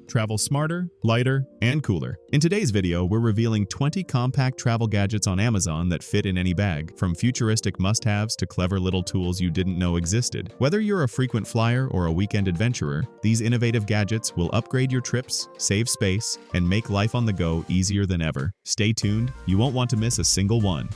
Travel smarter, lighter, and cooler. In today's video, we're revealing 20 compact travel gadgets on Amazon that fit in any bag, from futuristic must-haves to clever little tools you didn't know existed. Whether you're a frequent flyer or a weekend adventurer, these innovative gadgets will upgrade your trips, save space, and make life on the go easier than ever. Stay tuned, you won't want to miss a single one.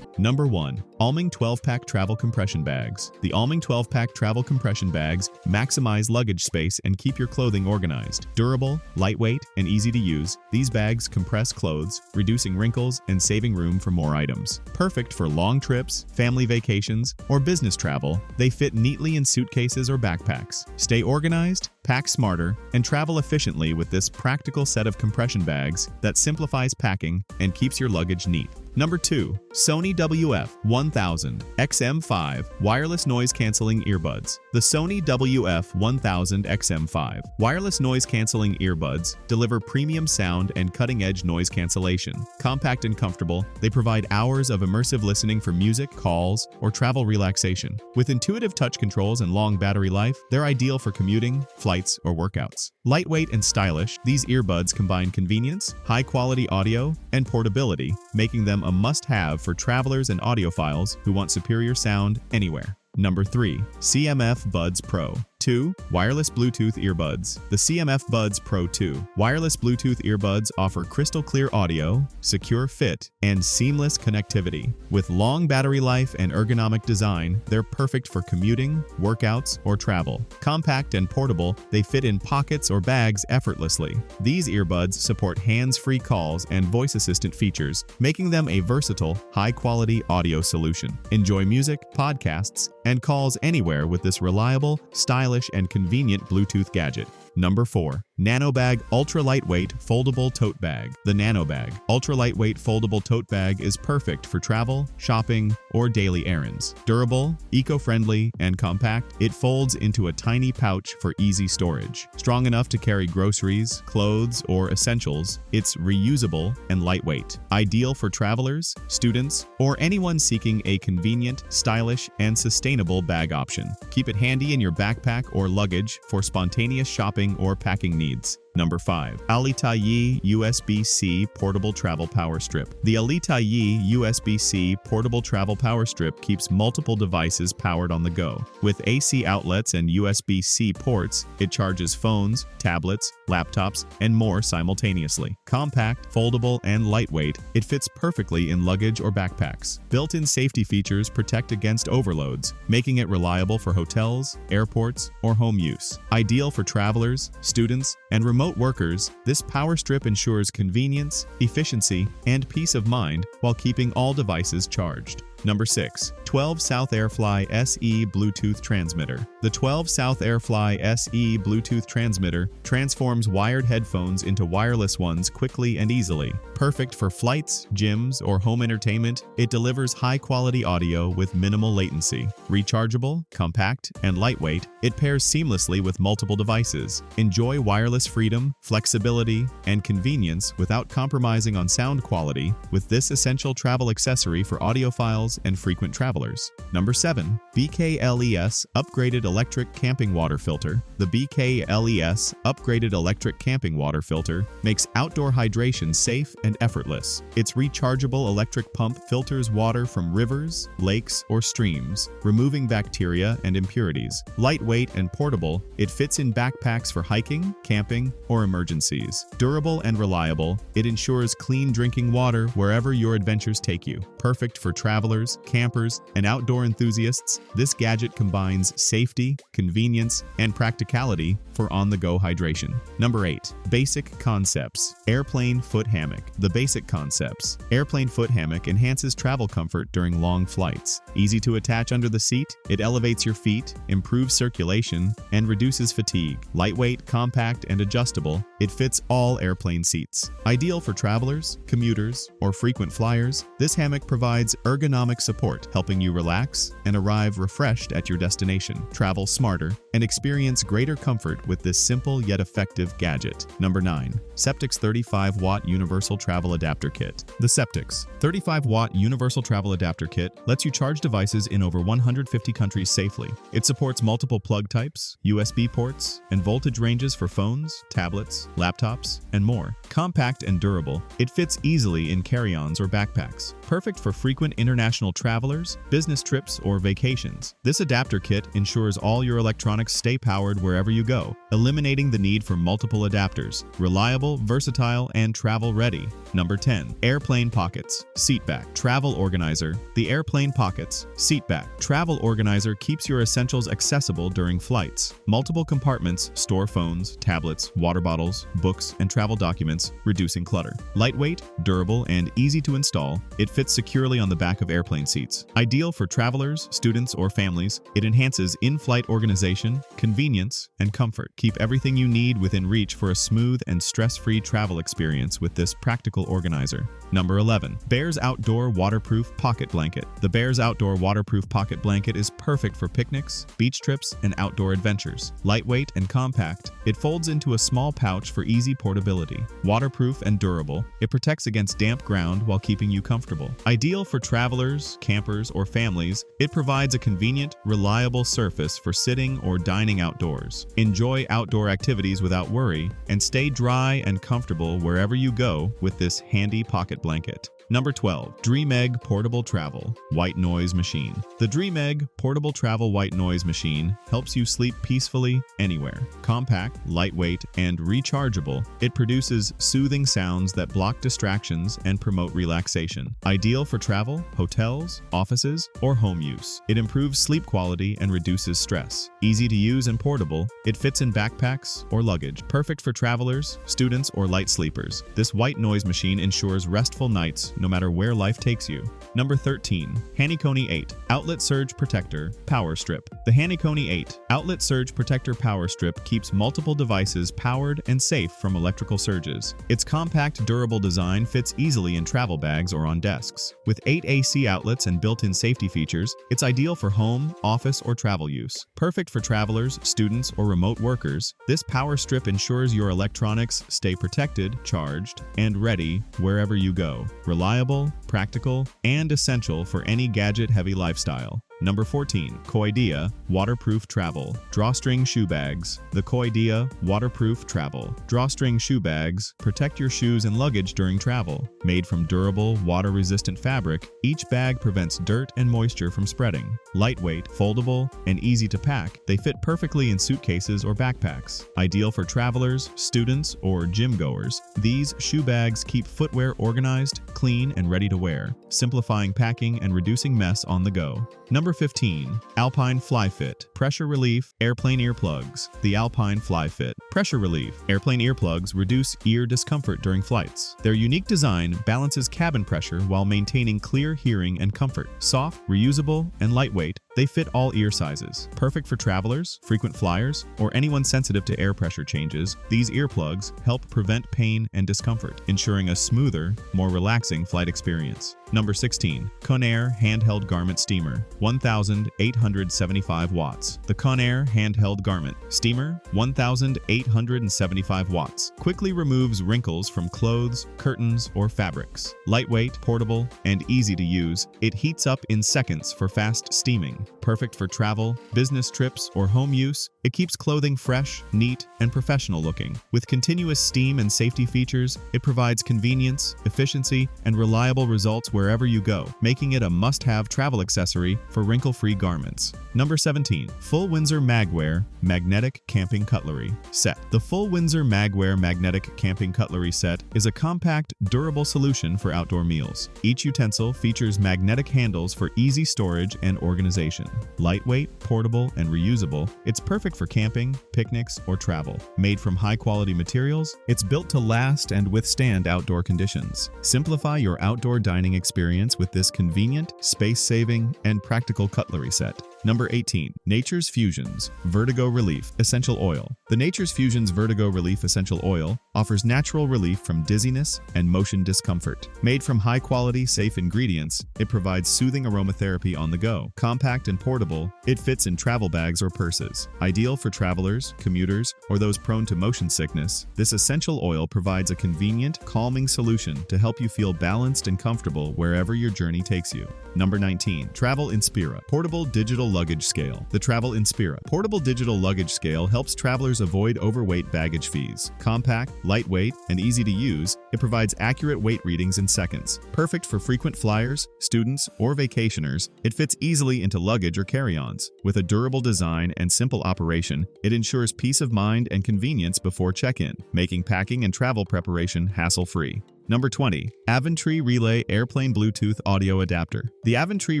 Number 1. Alming 12-pack travel compression bags. The Alming 12-pack travel compression bags maximize luggage space and keep your clothing organized. Durable, lightweight, and easy to use, these bags compress clothes, reducing wrinkles and saving room for more items. Perfect for long trips, family vacations, or business travel, they fit neatly in suitcases or backpacks. Stay organized, pack smarter, and travel efficiently with this practical set of compression bags that simplifies packing and keeps your luggage neat. Number 2. Sony WF-1000 XM5 Wireless Noise Cancelling Earbuds. The Sony WF-1000 XM5 Wireless Noise Cancelling Earbuds deliver premium sound and cutting-edge noise cancellation. Compact and comfortable, they provide hours of immersive listening for music, calls, or travel relaxation. With intuitive touch controls and long battery life, they're ideal for commuting, flights, or workouts. Lightweight and stylish, these earbuds combine convenience, high-quality audio, and portability, making them a must-have for travelers and audiophiles who want superior sound anywhere. Number 3. CMF Buds Pro 2. Wireless Bluetooth Earbuds. The CMF Buds Pro 2 wireless Bluetooth earbuds offer crystal clear audio, secure fit, and seamless connectivity. With long battery life and ergonomic design, they're perfect for commuting, workouts, or travel. Compact and portable, they fit in pockets or bags effortlessly. These earbuds support hands-free calls and voice assistant features, making them a versatile, high-quality audio solution. Enjoy music, podcasts, and calls anywhere with this reliable, stylish, and convenient Bluetooth gadget. Number 4. Nanobag Ultra Lightweight Foldable Tote Bag. The Nanobag Ultra Lightweight Foldable Tote Bag is perfect for travel, shopping, or daily errands. Durable, eco-friendly, and compact, it folds into a tiny pouch for easy storage. Strong enough to carry groceries, clothes, or essentials, it's reusable and lightweight. Ideal for travelers, students, or anyone seeking a convenient, stylish, and sustainable bag option. Keep it handy in your backpack or luggage for spontaneous shopping or packing needs. Number 5. Alitayee USB-C Portable Travel Power Strip. The Alitayee USB-C Portable Travel Power Strip keeps multiple devices powered on the go. With AC outlets and USB-C ports, it charges phones, tablets, laptops, and more simultaneously. Compact, foldable, and lightweight, it fits perfectly in luggage or backpacks. Built-in safety features protect against overloads, making it reliable for hotels, airports, or home use. Ideal for travelers, students, and remote workers, this power strip ensures convenience, efficiency, and peace of mind while keeping all devices charged. Number 6. 12 South Airfly SE Bluetooth Transmitter. The 12 South Airfly SE Bluetooth Transmitter transforms wired headphones into wireless ones quickly and easily. Perfect for flights, gyms, or home entertainment, it delivers high-quality audio with minimal latency. Rechargeable, compact, and lightweight, it pairs seamlessly with multiple devices. Enjoy wireless freedom, flexibility, and convenience without compromising on sound quality with this essential travel accessory for audiophiles and frequent travelers. Number 7. Bkles Upgraded Electric Camping Water Filter. The Bkles Upgraded Electric Camping Water Filter makes outdoor hydration safe and effortless. Its rechargeable electric pump filters water from rivers, lakes, or streams, removing bacteria and impurities. Lightweight and portable, it fits in backpacks for hiking, camping, or emergencies. Durable and reliable, it ensures clean drinking water wherever your adventures take you. Perfect for travelers, campers, and outdoor enthusiasts, this gadget combines safety, convenience, and practicality for on-the-go hydration. Number 8. Basic Concepts Airplane Foot Hammock. The Basic Concepts Airplane Foot Hammock enhances travel comfort during long flights. Easy to attach under the seat, it elevates your feet, improves circulation, and reduces fatigue. Lightweight, compact, and adjustable, it fits all airplane seats. Ideal for travelers, commuters, or frequent flyers, this hammock provides ergonomic support, helping you relax and arrive refreshed at your destination. Travel smarter, and experience greater comfort with this simple yet effective gadget. Number 9. Ceptics 35-watt Universal Travel Adapter Kit. The Ceptics 35-watt Universal Travel Adapter Kit lets you charge devices in over 150 countries safely. It supports multiple plug types, USB ports, and voltage ranges for phones, tablets, laptops, and more. Compact and durable, it fits easily in carry-ons or backpacks. Perfect for frequent international travelers, business trips, or vacations. This adapter kit ensures all your electronics stay powered wherever you go, eliminating the need for multiple adapters. Reliable, versatile, and travel-ready. Number 10. Airplane Pockets Seatback Travel Organizer. The Airplane Pockets Seatback Travel Organizer keeps your essentials accessible during flights. Multiple compartments store phones, tablets, water bottles, books, and travel documents, reducing clutter. Lightweight, durable, and easy to install, it fits securely on the back of airplane seats. Ideal for travelers, students, or families, it enhances in-flight organization, convenience, and comfort. Keep everything you need within reach for a smooth and stress-free travel experience with this practical organizer. Number 11. Bearz Outdoor Waterproof Pocket Blanket. The Bearz Outdoor Waterproof Pocket Blanket is perfect for picnics, beach trips, and outdoor adventures. Lightweight and compact, it folds into a small pouch for easy portability. Waterproof and durable, it protects against damp ground while keeping you comfortable. Ideal for travelers, campers, or families, it provides a convenient, reliable surface for sitting or dining outdoors. Enjoy outdoor activities without worry, and stay dry and comfortable wherever you go with this handy pocket blanket. Number 12. DreamEgg Portable Travel White Noise Machine. The DreamEgg Portable Travel White Noise Machine helps you sleep peacefully anywhere. Compact, lightweight, and rechargeable, it produces soothing sounds that block distractions and promote relaxation. Ideal for travel, hotels, offices, or home use. It improves sleep quality and reduces stress. Easy to use and portable, it fits in backpacks or luggage. Perfect for travelers, students, or light sleepers. This white noise machine ensures restful nights no matter where life takes you. Number 13. Hanny-Koni 8 Outlet Surge Protector Power Strip. The Hanny-Koni 8 Outlet Surge Protector Power Strip keeps multiple devices powered and safe from electrical surges. Its compact, durable design fits easily in travel bags or on desks. With 8 AC outlets and built-in safety features, it's ideal for home, office, or travel use. Perfect for travelers, students, or remote workers, this power strip ensures your electronics stay protected, charged, and ready wherever you go. Reliable, practical, and essential for any gadget-heavy lifestyle. Number 14. Koidea Waterproof Travel Drawstring Shoe Bags. The Koidea Waterproof Travel Drawstring Shoe Bags protect your shoes and luggage during travel. Made from durable, water-resistant fabric, each bag prevents dirt and moisture from spreading. Lightweight, foldable, and easy to pack, they fit perfectly in suitcases or backpacks. Ideal for travelers, students, or gym goers, these shoe bags keep footwear organized, clean, and ready to wear, simplifying packing and reducing mess on the go. Number 15. Alpine Fly Fit Pressure Relief Airplane Earplugs. The Alpine Fly Fit Pressure Relief Airplane earplugs reduce ear discomfort during flights. Their unique design balances cabin pressure while maintaining clear hearing and comfort. Soft, reusable, and lightweight, they fit all ear sizes. Perfect for travelers, frequent flyers, or anyone sensitive to air pressure changes, these earplugs help prevent pain and discomfort, ensuring a smoother, more relaxing flight experience. Number 16. Conair Handheld Garment Steamer 1,875 watts. The Conair Handheld Garment Steamer 1,875 watts quickly removes wrinkles from clothes, curtains, or fabrics. Lightweight, portable, and easy to use, it heats up in seconds for fast steaming. Perfect for travel, business trips, or home use, it keeps clothing fresh, neat, and professional looking. With continuous steam and safety features, it provides convenience, efficiency, and reliable results wherever you go, making it a must-have travel accessory for wrinkle-free garments. Number 17. Full Windsor Magware Magnetic Camping Cutlery Set. The Full Windsor Magware Magnetic Camping Cutlery Set is a compact, durable solution for outdoor meals. Each utensil features magnetic handles for easy storage and organization. Lightweight, portable, and reusable, it's perfect for camping, picnics, or travel. Made from high-quality materials, it's built to last and withstand outdoor conditions. Simplify your outdoor dining experience with this convenient, space-saving, and practical cutlery set. Number 18. Nature's Fusions Vertigo Relief Essential Oil. The Nature's Fusions Vertigo Relief Essential Oil offers natural relief from dizziness and motion discomfort. Made from high-quality, safe ingredients, it provides soothing aromatherapy on the go. Compact and portable, it fits in travel bags or purses. Ideal for travelers, commuters, or those prone to motion sickness, this essential oil provides a convenient, calming solution to help you feel balanced and comfortable wherever your journey takes you. Number 19. Travel Inspira Portable Digital Luggage Scale. The Travel Inspira Portable Digital Luggage Scale helps travelers avoid overweight baggage fees. Compact, lightweight, and easy to use, it provides accurate weight readings in seconds. Perfect for frequent flyers, students, or vacationers, it fits easily into luggage or carry-ons. With a durable design and simple operation, it ensures peace of mind and convenience before check-in, making packing and travel preparation hassle-free. Number 20. Aventry Relay Airplane Bluetooth Audio Adapter. The Aventry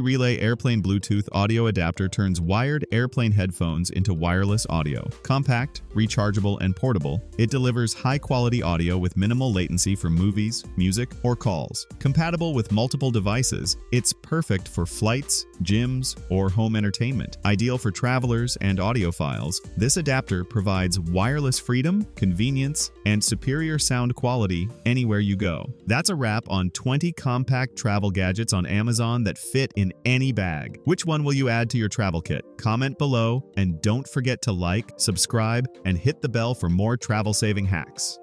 Relay Airplane Bluetooth Audio Adapter turns wired airplane headphones into wireless audio. Compact, rechargeable, and portable, it delivers high-quality audio with minimal latency for movies, music, or calls. Compatible with multiple devices, it's perfect for flights, gyms, or home entertainment. Ideal for travelers and audiophiles, this adapter provides wireless freedom, convenience, and superior sound quality anywhere you go. That's a wrap on 20 compact travel gadgets on Amazon that fit in any bag. Which one will you add to your travel kit? Comment below, and don't forget to like, subscribe, and hit the bell for more travel-saving hacks.